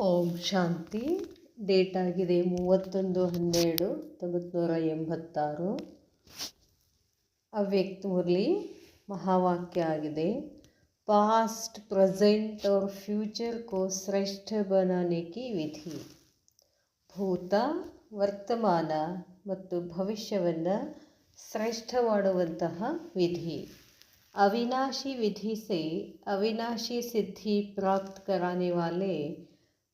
ಓಂ ಶಾಂತಿ. Date ಆಗಿದೆ 31/12/1986. ಅವ್ಯಕ್ತ ಮುರಳಿ ಮಹಾವಾಕ್ಯ ಆಗಿದೆ. पास्ट प्रेजेंट और फ्यूचर को श्रेष्ठ बनाने की विधि. ಭೂತ ವರ್ತಮಾನ ಮತ್ತು ಭವಿಷ್ಯವನ್ನು ಶ್ರೇಷ್ಠ ಮಾಡುವಂತಹ ವಿಧಿ. अविनाशी विधि से अविनाशी सिद्धि प्राप्त कराने वाले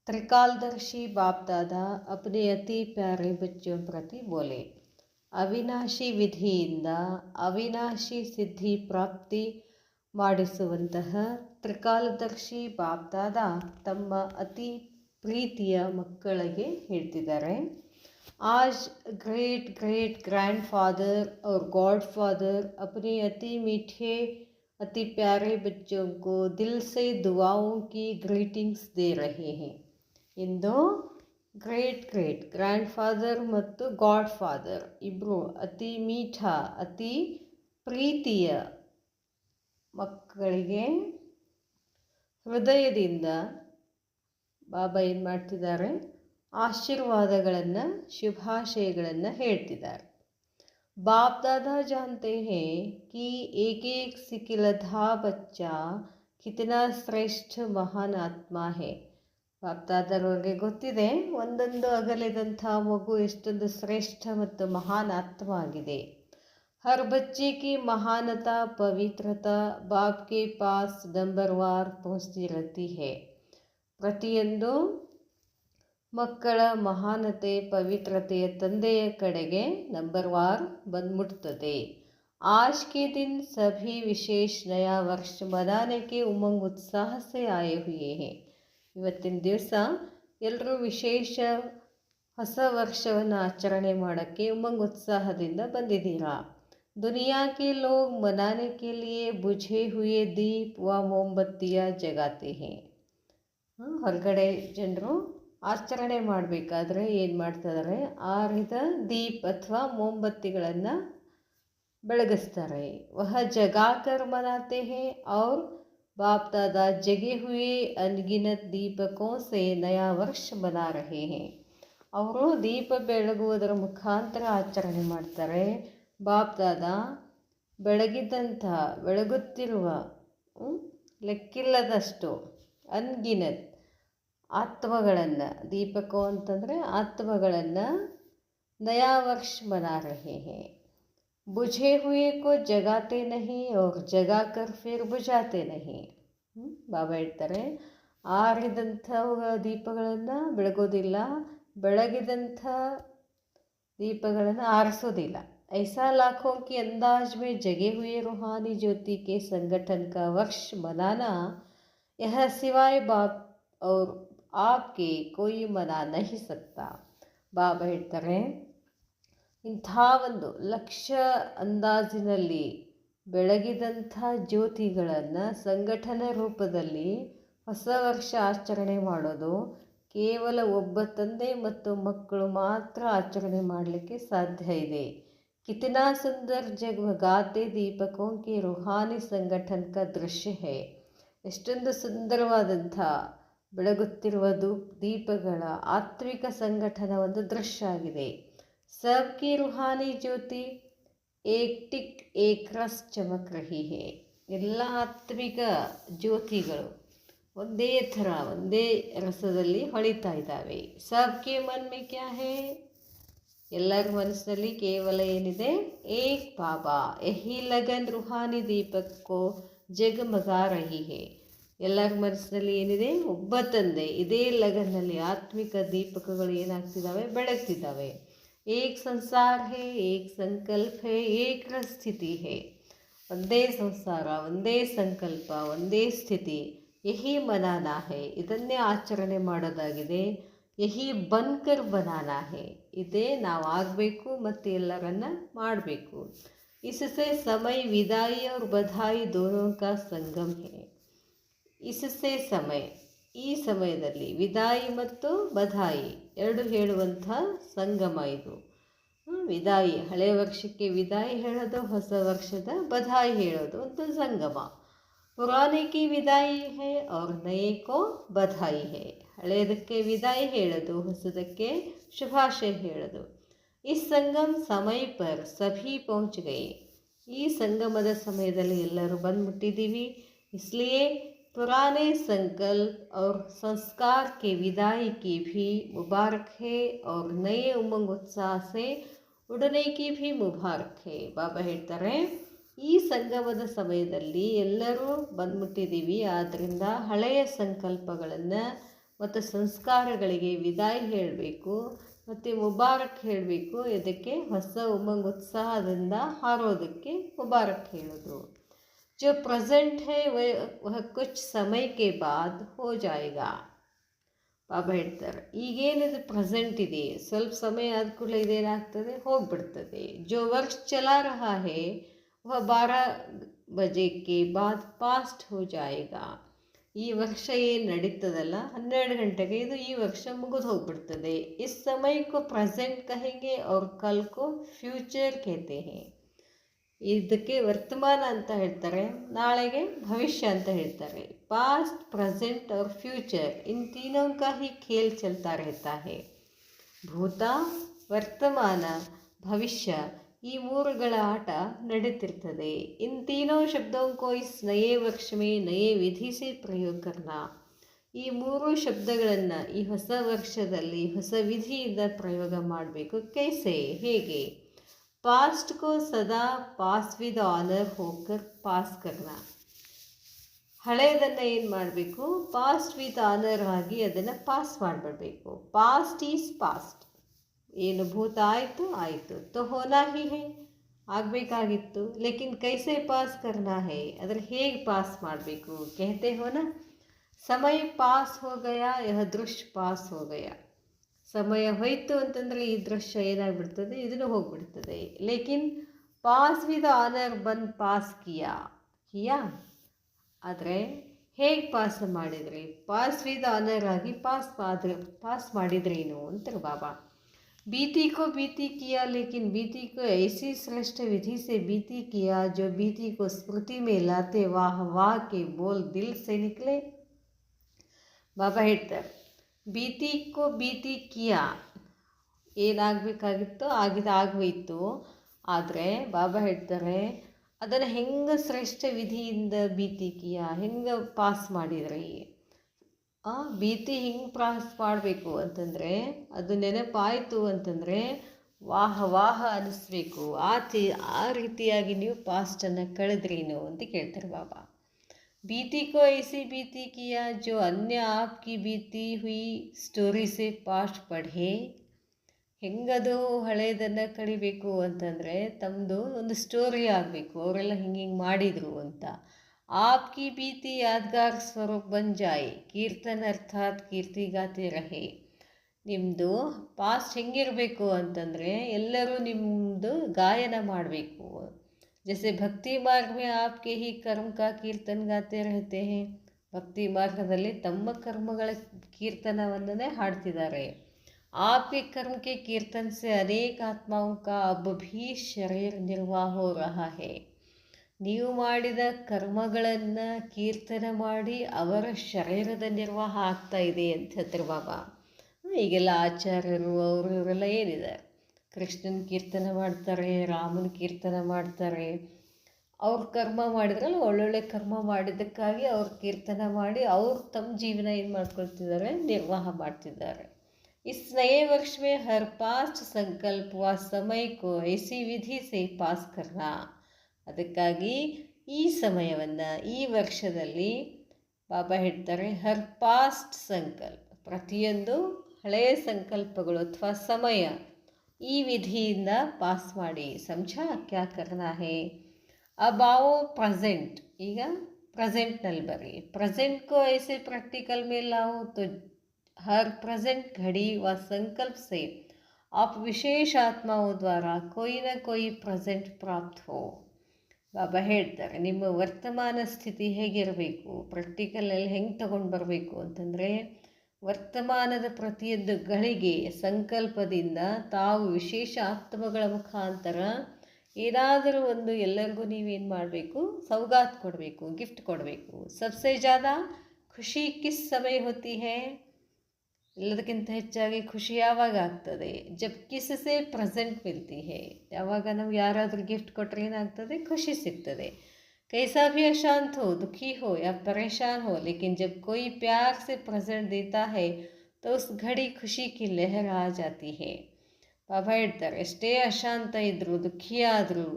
त्रिकालदर्शी बाप दादा अपने अति प्यारे बच्चों प्रति बोले. ಅವಿನಾಶಿ ವಿಧಿಯಿಂದ ಅವಿನಾಶಿ ಸಿದ್ಧಿ ಪ್ರಾಪ್ತಿ ಮಾಡಿಸುವಂತಹ ತ್ರಿಕಾಲದರ್ಶಿ ಬಾಪ್ ದಾದಾ ತಮ್ಮ ಅತಿ ಪ್ರೀತಿಯ ಮಕ್ಕಳಿಗೆ ಹೇಳ್ತಿದ್ದಾರೆ. आज ग्रेट ग्रेट ग्रैंडफादर और गॉड फादर अपने अति मीठे अति प्यारे बच्चों को दिल से दुआओं की ग्रीटिंग्स दे रहे हैं. इंदो ग्रेट ग्रेट ग्रैंडफादर ಮತ್ತು ಗಾಡ್ ಫಾದರ್ ಇಬ್ಬರು ಅತಿ ಮೀಠ ಅತಿ ಪ್ರೀತಿಯ ಮಕ್ಕಳಿಗೆ ಹೃದಯದಿಂದ ಬಾಬಾ ಏನು ಮಾಡ್ತಿದ್ದಾರೆ, ಆಶೀರ್ವಾದಗಳನ್ನು ಶುಭಾಶಯಗಳನ್ನು ಹೇಳ್ತಿದ್ದಾರೆ. बाप दादा जानते हैं कि एक एक सिकिलधा बच्चा कितना श्रेष्ठ महान आत्मा है. ಬಾಪ್ ದಾದಾರವ್ರಿಗೆ ಗೊತ್ತಿದೆ ಒಂದೊಂದು ಅಗಲಿದಂಥ ಮಗು ಎಷ್ಟೊಂದು ಶ್ರೇಷ್ಠ ಮತ್ತು ಮಹಾನ್ ಆತ್ಮ ಆಗಿದೆ. हर बच्चे की महानता पवित्रता बाप के पास नंबरवार पहुँचती रहती है. ಪ್ರತಿಯೊಂದು ಮಕ್ಕಳ ಮಹಾನತೆ ಪವಿತ್ರತೆಯ ತಂದೆಯ ಕಡೆಗೆ ನಂಬರ್ವಾರ್ ಬಂದ್ಬಿಡ್ತದೆ. आज के दिन सभी विशेष नया वर्ष मनाने के उमंग उत्साह से आए हुए हैं. ಇವತ್ತಿನ ದಿವಸ ಎಲ್ಲರೂ ವಿಶೇಷ ಹೊಸ ವರ್ಷವನ್ನು ಆಚರಣೆ ಮಾಡೋಕ್ಕೆ ಉಮಂಗ್ ಉತ್ಸಾಹದಿಂದ ಬಂದಿದ್ದೀರಾ. दुनिया के लोग मनाने के लिए बुझे हुए दीप व मोमबत्तियाँ जगाते हैं. ಹೊರಗಡೆ ಜನರು ಆಚರಣೆ ಮಾಡಬೇಕಾದ್ರೆ ಏನು ಮಾಡ್ತಿದ್ದಾರೆ, ಆರಿದ ದೀಪ್ ಅಥವಾ मोमबत्तिಗಳನ್ನು ಬೆಳಗಿಸ್ತಾರೆ. वह जगाकर मनाते हैं और बाप दादा जगे हुए अनगिनत दीपकों से नया वर्ष मना रहे हैं. ಅವರು ದೀಪ ಬೆಳಗುವುದರ ಮುಖಾಂತರ ಆಚರಣೆ ಮಾಡ್ತಾರೆ. ಬಾಪ್ ದಾದಾ ಬೆಳಗುತ್ತಿರುವ ಲೆಕ್ಕಿಲ್ಲದಷ್ಟು ಅನ್ಗಿನತ್ ಆತ್ಮಗಳನ್ನು, ದೀಪಕೋ ಅಂತಂದರೆ ಆತ್ಮಗಳನ್ನು ನಯಾ ವರ್ಷ ಮನಾ ರಹೆ ಹೇ. बुझे हुए को जगाते नहीं और जगाकर फिर बुझाते नहीं. ಬಾಬಾ ಹೇಳ್ತಾರೆ, ಆರಿದಂಥ ದೀಪಗಳನ್ನು ಬೆಳಗೋದಿಲ್ಲ, ಬೆಳಗಿದಂಥ ದೀಪಗಳನ್ನು ಆರಿಸೋದಿಲ್ಲ. ऐसा लाखों की अंदाज में जगे हुए रूहानी ज्योति के संगठन का वर्ष मनाना यह सिवाय बाप और आपके कोई मना नहीं सकता. ಬಾಬಾ ಹೇಳ್ತಾರೆ, ಇಂಥ ಒಂದು ಲಕ್ಷ್ಯ ಅಂದಾಜಿನಲ್ಲಿ ಬೆಳಗಿದಂಥ ಜ್ಯೋತಿಗಳನ್ನು ಸಂಘಟನೆ ರೂಪದಲ್ಲಿ ಹೊಸ ವರ್ಷ ಆಚರಣೆ ಮಾಡೋದು ಕೇವಲ ಒಬ್ಬ ತಂದೆ ಮತ್ತು ಮಕ್ಕಳು ಮಾತ್ರ ಆಚರಣೆ ಮಾಡಲಿಕ್ಕೆ ಸಾಧ್ಯ ಇದೆ. ಕಿತನಾ ಸುಂದರ್ ಜಗಮಗಾತೆ ದೀಪಕೋಂ ಕಿ ರೂಹಾನಿ ಸಂಘಟನ್ ಕಾ ದೃಶ್ಯ ಹೇ. ಎಷ್ಟೊಂದು ಸುಂದರವಾದಂಥ ಬೆಳಗುತ್ತಿರುವ ದೀಪಗಳ ಆತ್ವಿಕ ಸಂಘಟನ ಒಂದು ದೃಶ್ಯ ಆಗಿದೆ. सबकी रूहानी ज्योति एक टिक एक रस चमक रही है. ಎಲ್ಲ ಆತ್ಮಿಕ ಜ್ಯೋತಿಗಳು ಒಂದೇ ಥರ ಒಂದೇ ರಸದಲ್ಲಿ ಹೊಳಿತಾ ಇದ್ದಾವೆ. ಸಬ್ಕೆ ಮನ್ ಮೇ ಕ್ಯಾ ಹೇ, ಎಲ್ಲರ ಮನಸ್ಸಿನಲ್ಲಿ ಕೇವಲ ಏನಿದೆ, ಏಕ್ ಬಾಬಾ ಯಹಿ ಲಗನ್ ರೂಹಾನಿ ದೀಪಕ್ ಕೋ ಜಗಮಗಾ ರಹಿ ಹೇ. ಎಲ್ಲರ ಮನಸ್ಸಿನಲ್ಲಿ ಏನಿದೆ, ಒಬ್ಬ ತಂದೆ, ಇದೇ ಲಗನ್ನಲ್ಲಿ ಆತ್ಮಿಕ ದೀಪಕಗಳು ಏನಾಗ್ತಿದ್ದಾವೆ, ಬೆಳಗ್ತಿದ್ದಾವೆ. एक संसार है, एक संकल्प है, एक स्थिति है. ಒಂದೇ ಸಂಸಾರ, ಒಂದೇ ಸಂಕಲ್ಪ, ಒಂದೇ ಸ್ಥಿತಿ. ಯಹಿ ಮನಾನಾ ಹೇ, ಇದನ್ನೇ ಆಚರಣೆ ಮಾಡೋದಾಗಿದೆ. ಯಹಿ ಬನ್ಕರ್ ಬನಾನಾ ಹೇ, ಇದೇ ನಾವು ಆಗಬೇಕು ಮತ್ತು ಎಲ್ಲರನ್ನ ಮಾಡಬೇಕು. इससे समय विदाई और बधाई दोनों का संगम है. इससे समय, ಈ ಸಮಯದಲ್ಲಿ ವಿದಾಯಿ ಮತ್ತು ಬಧಾಯಿ ಎರಡು ಹೇಳುವಂಥ ಸಂಗಮ ಇದು. ವಿದಾಯಿ ಹಳೆಯ ವರ್ಷಕ್ಕೆ ವಿದಾಯಿ ಹೇಳೋದು, ಹೊಸ ವರ್ಷದ ಬಧಾಯಿ ಹೇಳೋದು ಒಂದು ಸಂಗಮ. ಪುರಾನೆ ಕಿ ವಿದಾಯಿ ಹೇ ಔರ್ ನಯೇ ಕೋ ಬಧಾಯಿ ಹೇ. ಹಳೆಯದಕ್ಕೆ ವಿದಾಯಿ ಹೇಳೋದು, ಹೊಸದಕ್ಕೆ ಶುಭಾಶಯ ಹೇಳೋದು. ಇಸ್ ಸಂಗಮ್ ಸಮಯ ಪರ್ ಸಭಿ ಪಹುಂಚ್ ಗಯೆ. ಈ ಸಂಗಮದ ಸಮಯದಲ್ಲಿ ಎಲ್ಲರೂ ಬಂದ್ಬಿಟ್ಟಿದ್ದೀವಿ. ಇಸ್ಲಿಯೇ पुराने संकल्प और संस्कार के विदाई की भी मुबारक है और नए उमंग उत्साह से उड़ने की भी मुबारक है. ಬಾಬಾ ಹೇಳ್ತಾರೆ, ಈ ಸಂಗಮದ ಸಮಯದಲ್ಲಿ ಎಲ್ಲರೂ ಬಂದ್ಬಿಟ್ಟಿದ್ದೀವಿ. ಆದ್ದರಿಂದ ಹಳೆಯ ಸಂಕಲ್ಪಗಳನ್ನು ಮತ್ತು ಸಂಸ್ಕಾರಗಳಿಗೆ ವಿದಾಯ ಹೇಳಬೇಕು ಮತ್ತು ಮುಬಾರಕ್ ಹೇಳಬೇಕು. ಇದಕ್ಕೆ ಹೊಸ ಉಮಂಗ್ ಉತ್ಸಾಹದಿಂದ ಹಾರೋದಕ್ಕೆ ಮುಬಾರಕ್ ಹೇಳೋದು. जो प्रेजेंट है वह कुछ समय के बाद हो जाएगा. ಬಾಬಾ ಹೇಳ್ತಾರೆ, ಈಗೇನಿದು ಪ್ರೆಸೆಂಟ್ ಇದೆ, ಸ್ವಲ್ಪ ಸಮಯ ಆದ ಕೂಡಲೇ ಇದೇನಾಗ್ತದೆ, ಹೋಗ್ಬಿಡ್ತದೆ. ಜೋ ವರ್ಷ ಚಲಾ ರಹಾ ಹೇ ವಹ 12 ಬಜೆ ಕೆ ಬಾದ್ ಪಾಸ್ಟ್ ಹೋ ಜಾಯೇಗಾ. ಈ ವರ್ಷ ಏನು ನಡೀತದಲ್ಲ, 12 ಗಂಟೆಗೆ ಇದು ಈ ವರ್ಷ ಮುಗಿದು ಹೋಗ್ಬಿಡ್ತದೆ. ಇಸ್ ಸಮಯ ಕೋ ಪ್ರೆಸೆಂಟ್ ಕಹೆಂಗೆ ಔರ್ ಕಲ್ ಕೋ ಫ್ಯೂಚರ್ ಕೇತೆ ಹೇ. ಇದಕ್ಕೆ ವರ್ತಮಾನ ಅಂತ ಹೇಳ್ತಾರೆ, ನಾಳೆಗೆ ಭವಿಷ್ಯ ಅಂತ ಹೇಳ್ತಾರೆ. ಪಾಸ್ಟ್, ಪ್ರೆಸೆಂಟ್ और ಫ್ಯೂಚರ್ इन तीनों का ही खेल चलता रहता है. ಭೂತ, ವರ್ತಮಾನ, ಭವಿಷ್ಯ ಈ ಮೂರುಗಳ ಆಟ ನಡೀತಿರ್ತದೆ. इन तीनों शब्दों को इस नए वर्ष में नए विधि से प्रयोग करना. ಈ ಮೂರು ಶಬ್ದಗಳನ್ನು ಈ ಹೊಸ ವರ್ಷದಲ್ಲಿ ಹೊಸ ವಿಧಿಯಿಂದ ಪ್ರಯೋಗ ಮಾಡಬೇಕು. ಕೈಸೆ, ಹೇಗೆ? पास्ट को सदा पास विद ऑनर होकर पास करना. ಹಳೆಯದನ್ನು ಏನು ಮಾಡಬೇಕು, ಪಾಸ್ಟ್ ವಿತ್ ಆನರ್ ಆಗಿ ಅದನ್ನು ಪಾಸ್ ಮಾಡಿಬಿಡಬೇಕು. Past is past. ಏನು ಭೂತ ಆಯಿತು ಆಯಿತು, ತೋ ಹೋನಾ ಹಿ ಹೇ, ಆಗಬೇಕಾಗಿತ್ತು. ಲೇಕಿನ್ ಕೈಸೆ ಪಾಸ್ ಕರ್ನಾ ಹೇ, ಅದರ ಹೇಗೆ ಪಾಸ್ ಮಾಡಬೇಕು. कहते हो ना, ಸಮಯ ಪಾಸ್ ಹೋ ಗಯಾ ಯಹ ದೃಶ್ಯ ಪಾಸ್ ಹೋ ಗಯಾ. ಸಮಯ ಹೋಯಿತು ಅಂತಂದರೆ ಈ ದೃಶ್ಯ ಏನಾಗ್ಬಿಡ್ತದೆ, ಇದನ್ನು ಹೋಗ್ಬಿಡ್ತದೆ. ಲೇಕಿನ್ ಪಾಸ್ ವಿದ್ ಆನರ್ ಬಂದು ಪಾಸ್ ಕಿಯಾ. ಆದರೆ ಹೇಗೆ ಪಾಸ್ ಮಾಡಿದ್ರಿ, ಪಾಸ್ ವಿದ್ ಆನರ್ ಆಗಿ ಪಾಸ್ ಮಾಡಿದ್ರೇನು ಅಂತಾರೆ ಬಾಬಾ. बीती को बीती किया, लेकिन बीती को ऐसी श्रेष्ठ विधि से बीती किया जो बीती को स्मृति में लाते वाह वाह के बोल दिल से निकले. ಬಾಬಾ ಹೇಳ್ತಾರೆ, बीती को बीती किया, ಏನಾಗಬೇಕಾಗಿತ್ತು ಆಗೋಯ್ತು. ಆದರೆ ಬಾಬಾ ಹೇಳ್ತಾರೆ, ಅದನ್ನು ಹೆಂಗೆ ಶ್ರೇಷ್ಠ ವಿಧಿಯಿಂದ बीती किया, ಹೆಂಗೆ ಪಾಸ್ ಮಾಡಿದ್ರಿ. ಭೀತಿ ಹಿಂಗೆ ಪಾಸ್ ಮಾಡಬೇಕು ಅಂತಂದರೆ, ಅದು ನೆನಪಾಯಿತು ಅಂತಂದರೆ ವಾಹ ವಾಹ ಅನ್ನಿಸ್ಬೇಕು. ಆ ರೀತಿಯಾಗಿ ನೀವು ಪಾಸ್ಟನ್ನು ಕಳೆದ್ರೇನು ಅಂತ ಕೇಳ್ತಾರೆ ಬಾಬಾ. बीती को ऐसी बीती किया जो अन्य आपकी बीती हुई स्टोरी से पास्ट पढ़े. ಹೆಂಗದು ಹಳೆಯದನ್ನು ಕಳಿಬೇಕು ಅಂತಂದರೆ, ತಮ್ಮದು ಒಂದು ಸ್ಟೋರಿ ಆಗಬೇಕು, ಅವರೆಲ್ಲ ಹಿಂಗೆ ಮಾಡಿದರು ಅಂತ. आपकी बीती यादगार स्वरूप बन जाए. ಕೀರ್ತನ ಅರ್ಥಾತ್ ಕೀರ್ತಿ ಗಾತೆ ರಹೆ. ನಿಮ್ಮದು ಪಾಸ್ಟ್ ಹೆಂಗಿರಬೇಕು ಅಂತಂದರೆ, ಎಲ್ಲರೂ ನಿಮ್ಮದು ಗಾಯನ ಮಾಡಬೇಕು. जैसे भक्ति मार्ग में आपके ही कर्म का कीर्तन गाते रहते हैं. ಭಕ್ತಿ ಮಾರ್ಗದಲ್ಲಿ ತಮ್ಮ ಕರ್ಮಗಳ ಕೀರ್ತನವನ್ನೇ ಹಾಡ್ತಿದ್ದಾರೆ. आपके कर्म के कीर्तन से अनेक आत्माओं का अब भी शरीर निर्वाह हो रहा है. ನೀವು ಮಾಡಿದ ಕರ್ಮಗಳನ್ನು ಕೀರ್ತನ ಮಾಡಿ ಅವರ ಶರೀರದ ನಿರ್ವಾಹ ಆಗ್ತಾ ಇದೆ ಅಂತ ಹೇಳ್ತಾರೆ ಬಾಬಾ. ಈಗೆಲ್ಲ ಆಚಾರ್ಯರು ಅವರು ಇವರೆಲ್ಲ ಏನಿದ್ದಾರೆ, ಕೃಷ್ಣನ ಕೀರ್ತನ ಮಾಡ್ತಾರೆ, ರಾಮನ ಕೀರ್ತನ ಮಾಡ್ತಾರೆ. ಅವ್ರ ಕರ್ಮ ಮಾಡಿದ್ರಲ್ಲ, ಒಳ್ಳೊಳ್ಳೆ ಕರ್ಮ ಮಾಡಿದ್ದಕ್ಕಾಗಿ ಅವ್ರ ಕೀರ್ತನ ಮಾಡಿ ಅವ್ರು ತಮ್ಮ ಜೀವನ ಏನು ಮಾಡ್ಕೊಳ್ತಿದ್ದಾರೆ, ನಿರ್ವಾಹ ಮಾಡ್ತಿದ್ದಾರೆ. इस नए वर्ष में हर पास्ट संकल्प व समय को ऐसी विधि से पास करना. ಅದಕ್ಕಾಗಿ ಈ ಸಮಯವನ್ನು ಈ ವರ್ಷದಲ್ಲಿ ಬಾಬಾ ಹೇಳ್ತಾರೆ, ಹರ್ ಪಾಸ್ಟ್ ಸಂಕಲ್ಪ, ಪ್ರತಿಯೊಂದು ಹಳೆಯ ಸಂಕಲ್ಪಗಳು ಅಥವಾ ಸಮಯ ಈ ವಿಧಿಯಿಂದ ಪಾಸ್ ಮಾಡಿ. ಸಮझा ಕ್ಯಾ ಕರ್ನಾ ಹೇ. अब आओ प्रेजेंट. ಈಗ ಪ್ರೆಸೆಂಟ್ನಲ್ಲಿ ಬರ್ರಿ. प्रेजेंट को ऐसे प्रैक्टिकल में लाओ तो हर प्रेजेंट घड़ी व संकल्प से आप विशेष आत्माओं द्वारा कोई न कोई प्रेजेंट प्राप्त हो. ಬಾಬಾ ಹೇಳ್ತಾರೆ, ನಿಮ್ಮ ವರ್ತಮಾನ ಸ್ಥಿತಿ ಹೇಗಿರಬೇಕು, ಪ್ರಾಕ್ಟಿಕಲಲ್ಲಿ ಹೆಂಗೆ ತಗೊಂಡು ಬರಬೇಕು ಅಂತಂದರೆ, ವರ್ತಮಾನದ ಪ್ರತಿಯೊಂದು ಗಳಿಗೆ ಸಂಕಲ್ಪದಿಂದ ತಾವು ವಿಶೇಷ ಆತ್ಮಗಳ ಮುಖಾಂತರ ಏನಾದರೂ ಒಂದು ಎಲ್ಲರಿಗೂ ನೀವೇನು ಮಾಡಬೇಕು, ಸೌಗಾತ್ ಕೊಡಬೇಕು, ಗಿಫ್ಟ್ ಕೊಡಬೇಕು. ಸಬ್ಸೆ ಜ್ಯಾದಾ ಖುಷಿ ಕಿಸ್ ಸಮಯ ಹೋತಿ ಹೇ, ಎಲ್ಲದಕ್ಕಿಂತ ಹೆಚ್ಚಾಗಿ ಖುಷಿ ಯಾವಾಗ ಆಗ್ತದೆ, ಜಬ್ ಕಿಸ್ಸೆ ಪ್ರೆಸೆಂಟ್ ಮಿಲ್ತಿ ಹೇ, ಯಾವಾಗ ನಾವು ಯಾರಾದರೂ ಗಿಫ್ಟ್ ಕೊಟ್ಟರೆ ಏನಾಗ್ತದೆ, ಖುಷಿ ಸಿಗ್ತದೆ. कैसा भी अशांत हो, दुखी हो या परेशान हो, लेकिन जब कोई प्यार से प्रेजेंट देता है तो उस घड़ी खुशी की लहर आ जाती है. ಬಾಬಾ ಹೇಳ್ತಾರೆ, ಎಷ್ಟೇ ಅಶಾಂತ ಇದ್ದರೂ, ದುಃಖಿ ಆದರೂ,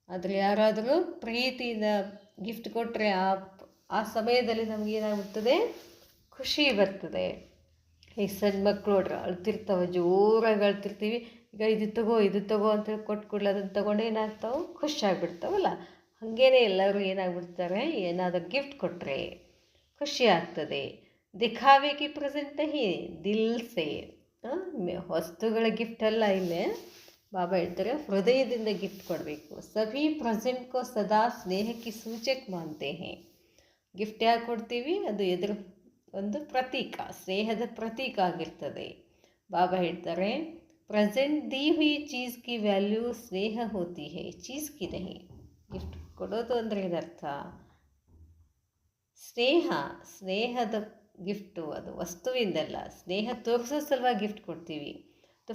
ಆದರೆ ಯಾರಾದರೂ ಪ್ರೀತಿಯಿಂದ ಗಿಫ್ಟ್ ಕೊಟ್ಟರೆ ಆ ಸಮಯದಲ್ಲಿ ನಮಗೇನಾಗುತ್ತದೆ, ಖುಷಿ ಬರ್ತದೆ. ಈಗ ಸಣ್ಣ ಮಕ್ಕಳು ನೋಡ್ರಿ ಅಳ್ತಿರ್ತಾವೆ, ಜೋರಾಗಿ ಅಳ್ತಿರ್ತೀವಿ. ಈಗ ಇದು ತಗೋ ಅಂತೇಳಿ ಕೊಟ್ಟು ಕೂಡಲೇ ಅದನ್ನು ತೊಗೊಂಡು ಏನಾಗ್ತಾವೆ, ಖುಷಿಯಾಗಿಬಿಡ್ತಾವಲ್ಲ. ಹಾಗೇನೆ ಎಲ್ಲರೂ ಏನಾಗ್ಬಿಡ್ತಾರೆ, ಏನಾದರೂ ಗಿಫ್ಟ್ ಕೊಟ್ಟರೆ ಖುಷಿ ಆಗ್ತದೆ. ದಿಖಾವೆ ಕಿ ಪ್ರೆಸೆಂಟ್ ನಹಿ, ದಿಲ್ ಸೆ. ವಸ್ತುಗಳ ಗಿಫ್ಟ್ ಅಲ್ಲ, ಇಲ್ಲೇ ಬಾಬಾ ಹೇಳ್ತಾರೆ ಹೃದಯದಿಂದ ಗಿಫ್ಟ್ ಕೊಡಬೇಕು. ಸಭಿ ಪ್ರೆಸೆಂಟ್ ಕೋ ಸದಾ ಸ್ನೇಹಕ್ಕೆ ಸೂಚಕ ಮಾನ್ತೆ ಹೇ. ಗಿಫ್ಟ್ ಯಾಕೆ ಕೊಡ್ತೀವಿ, ಅದು ಒಂದು ಪ್ರತೀಕ, ಸ್ನೇಹದ ಪ್ರತೀಕ ಆಗಿರ್ತದೆ. ಬಾಬಾ ಹೇಳ್ತಾರೆ, ಪ್ರೆಸೆಂಟ್ ದಿ ಹುಯಿ ಚೀಸ್ ಕಿ ವ್ಯಾಲ್ಯೂ ಸ್ನೇಹ ಹೋತಿ ಹೇ, ಚೀಸ್ ಕಿ ನಹಿ. ಗಿಫ್ಟ್ ಕೊಡೋದು ಅಂದರೆ ಇದರ್ಥ ಸ್ನೇಹದ ಗಿಫ್ಟು, ಅದು ವಸ್ತುವಿಂದಲ್ಲ. ಸ್ನೇಹ ತೋರಿಸೋ ಸಲುವಾಗಿ ಗಿಫ್ಟ್ ಕೊಡ್ತೀವಿ.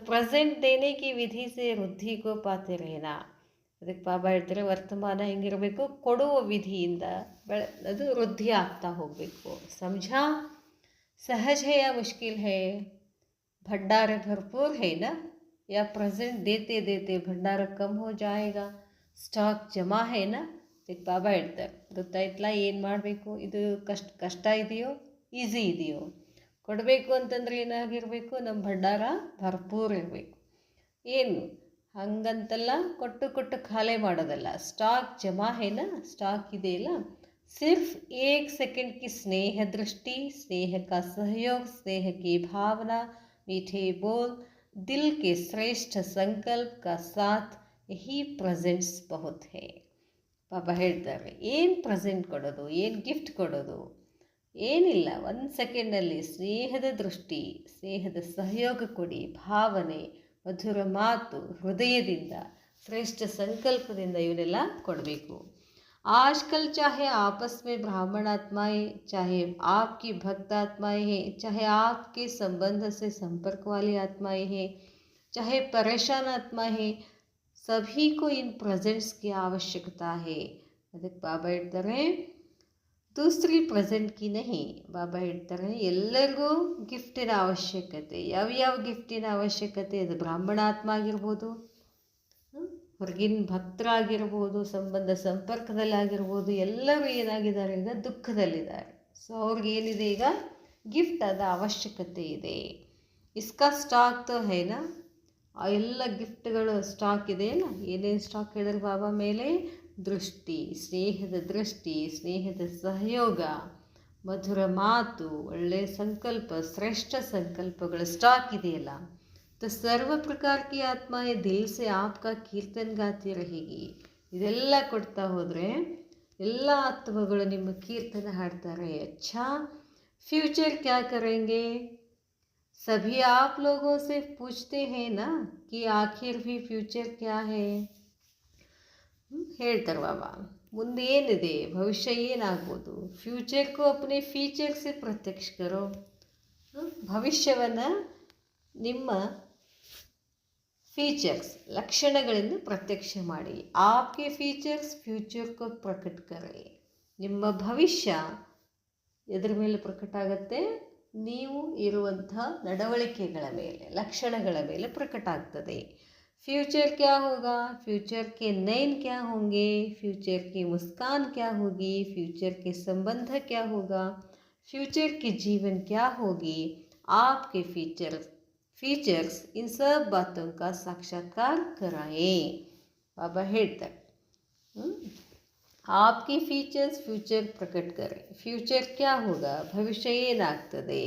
ಪ್ರೆಸೆಂಟ್ ದೇನೆ ಕಿ ವಿಧಿ ಸೆ ವೃದ್ಧಿ ಕೋ ಪಾತೆ ರೇನಾ. ಅದಕ್ಕೆ ಬಾಬಾ ಹೇಳ್ತಾರೆ, ವರ್ತಮಾನ ಹೆಂಗಿರಬೇಕು, ಕೊಡುವ ವಿಧಿಯಿಂದ ಅದು ವೃದ್ಧಿ ಆಗ್ತಾ ಹೋಗಬೇಕು. ಸಮझा, सहज है या मुश्किल है, भंडार भरपूर है ना, या प्रेजेंट देते देते भंडार कम हो जाएगा, ಸ್ಟಾಕ್ ಜಮಾ ಹೇನಾ. ಇದಕ್ಕೆ ಬಾಬಾ ಹೇಳ್ತಾರೆ, ಗೊತ್ತಾಯ್ತಲ್ಲ ಏನು ಮಾಡಬೇಕು, ಇದು ಕಷ್ಟ ಇದೆಯೋ ಈಸಿ ಇದೆಯೋ. ಕೊಡಬೇಕು ಅಂತಂದರೆ ಏನಾಗಿರಬೇಕು, ನಮ್ಮ ಭಂಡಾರ ಭರ್ಪೂರ್ ಇರಬೇಕು. ಏನು ಹಂಗಂತಲ್ಲ ಕೊಟ್ಟು ಖಾಲಿ ಮಾಡೋದಲ್ಲ. ಸ್ಟಾಕ್ ಜಮಾ ಹೇನಾ, ಸ್ಟಾಕ್ ಇದೆಯಲ್ಲ. ಸಿರ್ಫ್ 1 सेकंड की स्नेह दृष्टि, स्नेह का सहयोग, स्नेह की भावना, मीठे बोल, दिल के श्रेष्ठ संकल्प का साथ, यही ಪ್ರೆಸೆಂಟ್ಸ್ ಬಹುತ್ ಹೇ. ಬಾಬಾ ಹೇಳ್ತಾರೆ, ಏನು ಪ್ರೆಸೆಂಟ್ ಕೊಡೋದು, ಏನು ಗಿಫ್ಟ್ ಕೊಡೋದು, ಏನಿಲ್ಲ. 1 ಸೆಕೆಂಡಲ್ಲಿ ಸ್ನೇಹದ ದೃಷ್ಟಿ, ಸ್ನೇಹದ ಸಹಯೋಗ ಕೊಡಿ, ಭಾವನೆ, ಮಧುರ ಮಾತು, ಹೃದಯದಿಂದ, ಶ್ರೇಷ್ಠ ಸಂಕಲ್ಪದಿಂದ ಇವನ್ನೆಲ್ಲ ಕೊಡಬೇಕು. आजकल चाहे आपस में ब्राह्मण आत्माएं, चाहे आपकी भक्त आत्माएं हैं, चाहे आपके संबंध से संपर्क वाली आत्माएं हैं, चाहे परेशान आत्माएं हैं, सभी को इन प्रेजेंट्स की आवश्यकता है. ಅದಕ್ಕೆ ಬಾಬಾ ಹೇಳ್ತಾರೆ, ದೂಸರಿ ಪ್ರೆಸೆಂಟ್ ಕಿ ನಹಿ. ಬಾಬಾ ಹೇಳ್ತಾರೆ, ಎಲ್ಲರಿಗೂ ಗಿಫ್ಟಿನ ಅವಶ್ಯಕತೆ. ಯಾವ್ಯಾವ ಗಿಫ್ಟಿನ ಅವಶ್ಯಕತೆ, ಅದು ಬ್ರಾಹ್ಮಣ ಆತ್ಮ ಆಗಿರ್ಬೋದು, ಹೊರಗಿನ ಭಕ್ತರಾಗಿರ್ಬೋದು, ಸಂಪರ್ಕದಲ್ಲಾಗಿರ್ಬೋದು, ಎಲ್ಲರೂ ಏನಾಗಿದ್ದಾರೆ, ಈಗ ದುಃಖದಲ್ಲಿದ್ದಾರೆ. ಸೊ ಅವ್ರಿಗೇನಿದೆ, ಈಗ ಗಿಫ್ಟ್ ಅದ ಅವಶ್ಯಕತೆ ಇದೆ. ಇಸ್ಕಾ ಸ್ಟಾಕ್ ತೋ ಹೇನಾ, ಆ ಎಲ್ಲ ಗಿಫ್ಟ್ಗಳು ಸ್ಟಾಕ್ ಇದೆಯಲ್ಲ. ಏನೇನು ಸ್ಟಾಕ್ ಹೇಳಿದ್ರೆ ಬಾಬಾ ಮೇಲೆ, ದೃಷ್ಟಿ, ಸ್ನೇಹದ ಸಹಯೋಗ, ಮಧುರ ಮಾತು, ಒಳ್ಳೆಯ ಸಂಕಲ್ಪ, ಶ್ರೇಷ್ಠ ಸಂಕಲ್ಪಗಳ ಸ್ಟಾಕ್ ಇದೆಯಲ್ಲ. तो सर्व प्रकार की आत्माएं दिल से आपका कीर्तन गाती रहेगी. ಇದೆಲ್ಲ ಕೊಡ್ತಾ ಹೋದರೆ ಎಲ್ಲ ಆತ್ಮಗಳು ನಿಮ್ಮ ಕೀರ್ತನ ಹಾಡ್ತಾರೆ. अच्छा, फ्यूचर क्या करेंगे, सभी आप लोगों से पूछते हैं ना कि आखिर भी फ्यूचर क्या है. ಹೇಳ್ತಾರೆ ಬಾಬಾ, ಮುಂದೆ ಏನಿದೆ, ಭವಿಷ್ಯ ಏನಾಗ್ಬೋದು. ಫ್ಯೂಚರ್ಗೂ ಅಪ್ನೆ ಫೀಚರ್ ಸೆ ಪ್ರತ್ಯಕ್ಷ ಕರೋ. ಭವಿಷ್ಯವನ್ನು ನಿಮ್ಮ ಫೀಚರ್ಸ್, ಲಕ್ಷಣಗಳಿಂದ ಪ್ರತ್ಯಕ್ಷ ಮಾಡಿ. ಆಪ್ಗೆ ಫೀಚರ್ಸ್ ಫ್ಯೂಚರ್ ಕೋ ಪ್ರಕಟ ಕರೆ. ನಿಮ್ಮ ಭವಿಷ್ಯ ಎದರ ಮೇಲೆ ಪ್ರಕಟ ಆಗುತ್ತೆ, ನೀವು ಇರುವಂಥ ನಡವಳಿಕೆಗಳ ಮೇಲೆ, ಲಕ್ಷಣಗಳ ಮೇಲೆ ಪ್ರಕಟ ಆಗ್ತದೆ. ಫ್ಯೂಚರ್ ಕ್ಯಾ ಹೋಗಾ, ಫ್ಯೂಚರ್ ಕೆ ನೈನ್ ಕ್ಯಾ ಹೋಂಗೆ, ಫ್ಯೂಚರ್ की मुस्कान क्या होगी, फ्यूचर के संबंध क्या होगा, फ्यूचर की जीवन क्या होगी. आपके फीचर्स इन सब बातों का साक्षात्कार कराएं. बाबा ಹೇಳ್ತಾರೆ, आपकी फीचर्स फ्यूचर प्रकट करें. फ्यूचर क्या होगा, ಭವಿಷ್ಯ ಏನಾಗ್ತದೆ,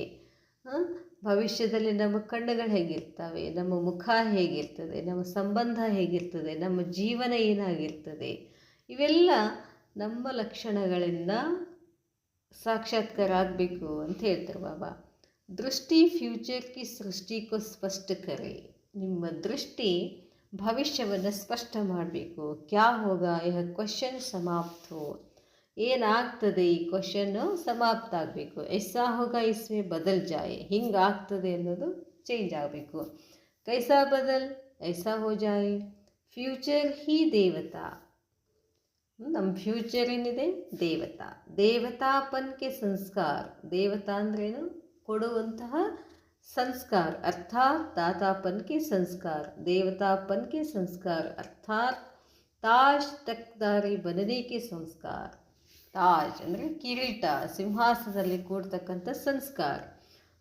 ಭವಿಷ್ಯದಲ್ಲಿ ನಮ್ಮ ಕಣ್ಣುಗಳು ಹೇಗಿರ್ತವೆ, ನಮ್ಮ ಮುಖ ಹೇಗಿರ್ತದೆ, ನಮ್ಮ ಸಂಬಂಧ ಹೇಗಿರ್ತದೆ, ನಮ್ಮ ಜೀವನ ಏನಾಗಿರ್ತದೆ, ಇವೆಲ್ಲ ನಮ್ಮ ಲಕ್ಷಣಗಳಿಂದ ಸಾಕ್ಷಾತ್ಕಾರ ಆಗಬೇಕು ಅಂತ ಹೇಳ್ತಾರೆ ಬಾಬಾ. ದೃಷ್ಟಿ ಫ್ಯೂಚರ್ ಕಿ ಸೃಷ್ಟಿ ಕೋ ಸ್ಪಷ್ಟ ಕರೆ. ನಿಮ್ಮ ದೃಷ್ಟಿ ಭವಿಷ್ಯವನ್ನು ಸ್ಪಷ್ಟ ಮಾಡಬೇಕು. ಕ್ಯಾ ಹೋಗ ಯಹ ಕ್ವಶನ್ ಸಮಾಪ್ತೋ, ಏನಾಗ್ತದೆ ಈ ಕ್ವಶನ್ನು ಸಮಾಪ್ತ ಆಗಬೇಕು. ಐಸಾ ಹೋಗ ಇಸ್ಮೆ ಬದಲ್ ಜಾಯೆ, ಹಿಂಗಾಗ್ತದೆ ಅನ್ನೋದು ಚೇಂಜ್ ಆಗಬೇಕು. ಕೈಸಾ ಬದಲ್ ಐಸಾ ಹೋ ಜಾಯೆ. ಫ್ಯೂಚರ್ ಹಿ ದೇವತಾ, ನಮ್ಮ ಫ್ಯೂಚರ್ ಏನಿದೆ ದೇವತಾ. ದೇವತಾಪನ್ಕೆ ಸಂಸ್ಕಾರ, ದೇವತಾ ಅಂದ್ರೇನು ಕೊಡುವಂತಹ संस्कार अर्थात दातापन के संस्कार, देवतापन के संस्कार अर्थात ताज तकदारी बनने के संस्कार. ताज ಅಂದರೆ ಕಿರೀಟ, ಸಿಂಹಾಸನದಲ್ಲಿ ಕೂಡ್ತಕ್ಕಂಥ ಸಂಸ್ಕಾರ.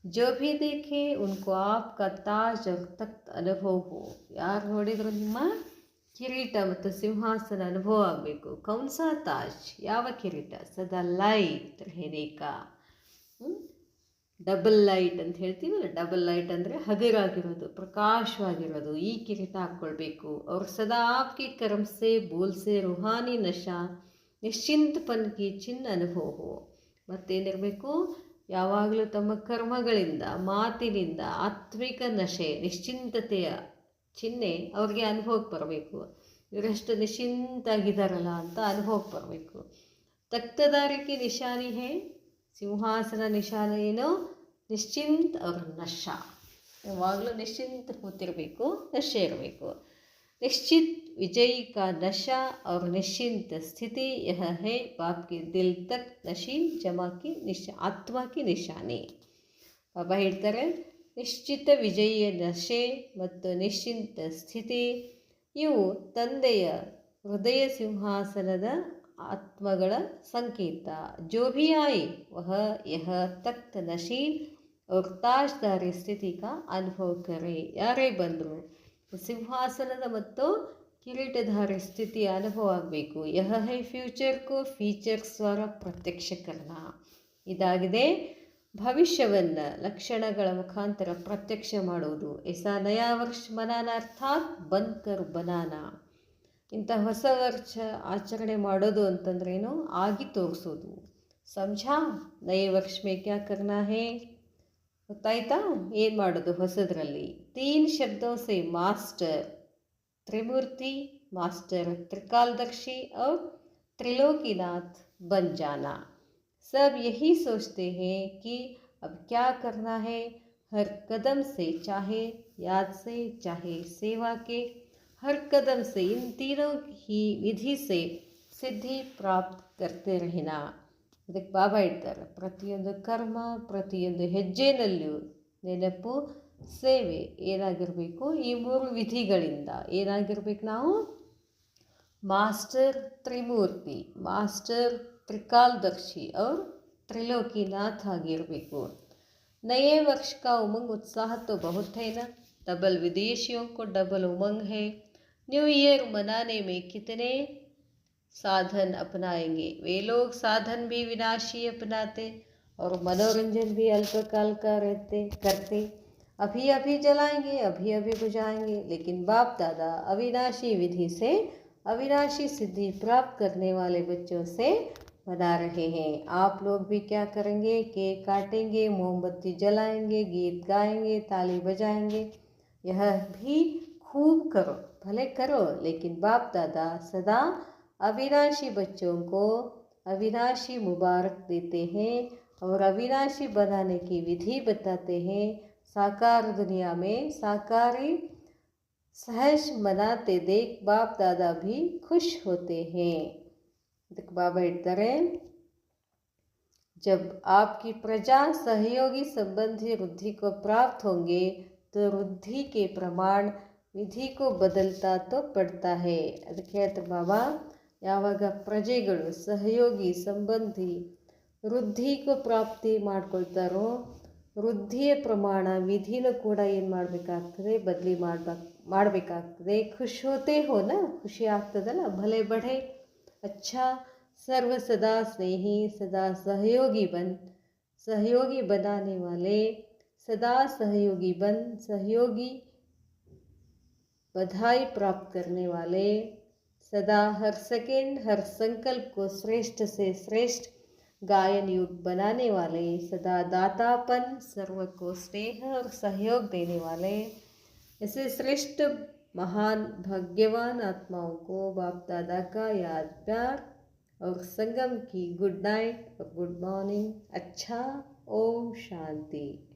जो भी देखे उनको आपका ताज और तख्त अनुभव हो. ಯಾರು ನೋಡಿದ್ರು ನಿಮ್ಮ ಕಿರೀಟ ಮತ್ತು ಸಿಂಹಾಸನ ಅನುಭವ ಆಗಬೇಕು. ಕೌನ್ಸಾ ತಾಜ್, ಯಾವ ಕಿರೀಟ? ಸದಾ ಲೈಟ್ ರೇಖಾ, ಡಬಲ್ ಲೈಟ್ ಅಂತ ಹೇಳ್ತೀವಲ್ಲ, ಡಬಲ್ ಲೈಟ್ ಅಂದರೆ ಹಗರಾಗಿರೋದು, ಪ್ರಕಾಶವಾಗಿರೋದು. ಈ ಕಿರೀಟ ಹಾಕ್ಕೊಳ್ಬೇಕು. ಅವ್ರು ಸದಾ ಆಪ್ಗೆ ಕರ್ಮಸೆ ಬೋಲ್ಸೆ ರುಹಾನಿ ನಶಾ ನಿಶ್ಚಿಂತಪನ್ ಕಿ ಚಿನ್ನ ಅನುಭವ. ಮತ್ತೇನಿರಬೇಕು? ಯಾವಾಗಲೂ ತಮ್ಮ ಕರ್ಮಗಳಿಂದ ಮಾತಿನಿಂದ ಆತ್ಮಿಕ ನಶೆ ನಿಶ್ಚಿಂತತೆಯ ಚಿಹ್ನೆ ಅವ್ರಿಗೆ ಅನುಭವಕ್ಕೆ ಬರಬೇಕು. ಇವರೆಷ್ಟು ನಿಶ್ಚಿಂತಾಗಿದ್ದಾರಲ್ಲ ಅಂತ ಅನುಭವಕ್ಕೆ ಬರಬೇಕು. ತಕ್ತದಾರಿಕೆ ನಿಶಾನಿ ಹೇ, ಸಿಂಹಾಸನ ನಿಶಾನ ಏನು? ನಿಶ್ಚಿಂತ ಅವ್ರ ನಶಾ, ಯಾವಾಗಲೂ ನಿಶ್ಚಿಂತ ಕೂತಿರಬೇಕು, ನಶೆ ಇರಬೇಕು. ನಿಶ್ಚಿತ್ ವಿಜಯ್ ಕಾ ನಶಾ और निश्चिंत स्थिति यह है आपके दिल तक नशीन जमा की ಆತ್ಮ ಕಿ ನಿಶಾನಿ. ಬಾಬಾ ಹೇಳ್ತಾರೆ, ನಿಶ್ಚಿತ ವಿಜಯಿಯ ನಶೆ ಮತ್ತು ನಿಶ್ಚಿಂತ ಸ್ಥಿತಿ ಇವು ತಂದೆಯ ಹೃದಯ ಸಿಂಹಾಸನದ ಆತ್ಮಗಳ ಸಂಕೇತ. ಜೋ ಭಿ ಆಯೆ ವಹ ಯಹ ತಖ್ತ್ ನಶೀನ್ और ತಾಜ್ದಾರಿ ಸ್ಥಿತಿ ಕಾ ಅನುಭವ ಕರೆ. ಯಾರೇ ಬಂದರು ಸಿಂಹಾಸನದ ಮತ್ತು ಕಿರೀಟಧಾರಿ ಸ್ಥಿತಿಯ ಅನುಭವ ಆಗಬೇಕು. ಯಹ ಹೈ ಫ್ಯೂಚರ್ ಕೋ ಫೀಚರ್ ಸ್ವರ ಪ್ರತ್ಯಕ್ಷ ಕರ್ಣ. ಇದಾಗಿದೆ ಭವಿಷ್ಯವನ್ನು ಲಕ್ಷಣಗಳ ಮುಖಾಂತರ ಪ್ರತ್ಯಕ್ಷ ಮಾಡುವುದು. ಎಸಾ ನಯಾ ವರ್ಷ ಮನಾನ ಅರ್ಥಾತ್ ಬಂದ್ಕರ್ ಬನಾನ. ಇಂಥ ಹೊಸ ವರ್ಷ ಆಚರಣೆ ಮಾಡೋದು ಅಂತಂದ್ರೇನು? ಆಗಿ ತೋರಿಸೋದು. ಸಮझा? ನಯೇ ವರ್ಷ ಮೇ ಕ್ಯಾ ಕರ್ನಾ ಹೇ, ಗೊತ್ತಾಯ್ತಾ? ಏನು ಮಾಡೋದು ಹೊಸದರಲ್ಲಿ? 3 ಶಬ್ದೋ ಸೆ ಮಾಸ್ಟರ್ त्रिमूर्ति, मास्टर त्रिकालदर्शी और त्रिलोकीनाथ बन जाना. सब यही सोचते हैं कि अब क्या करना है. हर कदम से, चाहे याद से चाहे सेवा के हर कदम से इन तीनों ही विधि से सिद्धि प्राप्त करते रहना. ಅದಕ್ಕೆ ಬಾಬಾ ಹೇಳ್ತಾರೆ, ಪ್ರತಿಯೊಂದು ಕರ್ಮ, ಪ್ರತಿಯೊಂದು ಹೆಜ್ಜೆನಲ್ಲಿಯೂ ನೆನಪು, ಸೇವೆ ಏನಾಗಿರಬೇಕು? ಈ 3 ವಿಧಿಗಳಿಂದ ಏನಾಗಿರ್ಬೇಕು ನಾವು? ಮಾಸ್ಟರ್ ತ್ರಿಮೂರ್ತಿ, ಮಾಸ್ಟರ್ त्रिकालदर्शी और त्रिलोकीनाथ ಆಗಿರಬೇಕು. नए वर्ष का उमंग उत्साह तो बहुत है ना. डबल विदेशियों को डबल उमंग है. न्यू ईयर मनाने में कितने साधन अपनाएंगे. वे लोग साधन भी विनाशी अपनाते और मनोरंजन भी अल्पकाल का करते. अभी अभी जलाएंगे, अभी अभी बुझाएंगे. लेकिन बाप दादा अविनाशी विधि से अविनाशी सिद्धि प्राप्त करने वाले बच्चों से बना रहे हैं. आप लोग भी क्या करेंगे? केक काटेंगे, मोमबत्ती जलाएंगे, गीत गाएंगे, ताली बजाएंगे. यह भी खूब करो, भले करो, लेकिन बाप दादा सदा अविनाशी बच्चों को अविनाशी मुबारक देते हैं और अविनाशी बनाने की विधि बताते हैं. साकार दुनिया में साकारी सहज मनाते देख बाप दादा भी खुश होते हैं. ಅದಕ್ಕೆ ಬಾಬಾ ಹೇಳ್ತಾರೆ, जब आपकी प्रजा सहयोगी संबंधी रुद्धि को प्राप्त होंगे तो रुद्धि के प्रमाण विधि को बदलता तो पड़ता है. ಅದಕ್ಕೆ ಹೇಳ್ತಾರೆ ಬಾಬಾ, ಯಾವಾಗ ಪ್ರಜೆಗಳು ಸಹಯೋಗಿ ಸಂಬಂಧಿ ವೃದ್ಧಿಗೂ ಪ್ರಾಪ್ತಿ ಮಾಡ್ಕೊಳ್ತಾರೋ, ವೃದ್ಧಿಯ ಪ್ರಮಾಣ ವಿಧಿನೂ ಕೂಡ ಏನು ಮಾಡಬೇಕಾಗ್ತದೆ? ಬದಲಿ ಮಾಡಬೇಕಾಗ್ತದೆ. ಖುಷ್ ಹೋತೆ ಹೋನ, ಖುಷಿ ಆಗ್ತದಲ್ಲ. ಭಲೆ ಬಢೆ अच्छा सर्व सदा स्नेही सदा सहयोगी बनाने वाले, सदा सहयोगी बन सहयोगी बधाई प्राप्त करने वाले, सदा हर सेकेंड हर संकल्प को श्रेष्ठ से श्रेष्ठ गायन युग बनाने वाले, सदा दातापन सर्व को स्नेह और सहयोग देने वाले. ऐसे श्रेष्ठ महान भाग्यवान आत्माओं को बाप दादा का याद प्यार और संगम की गुड नाइट और गुड मॉर्निंग। अच्छा, ओम शांति।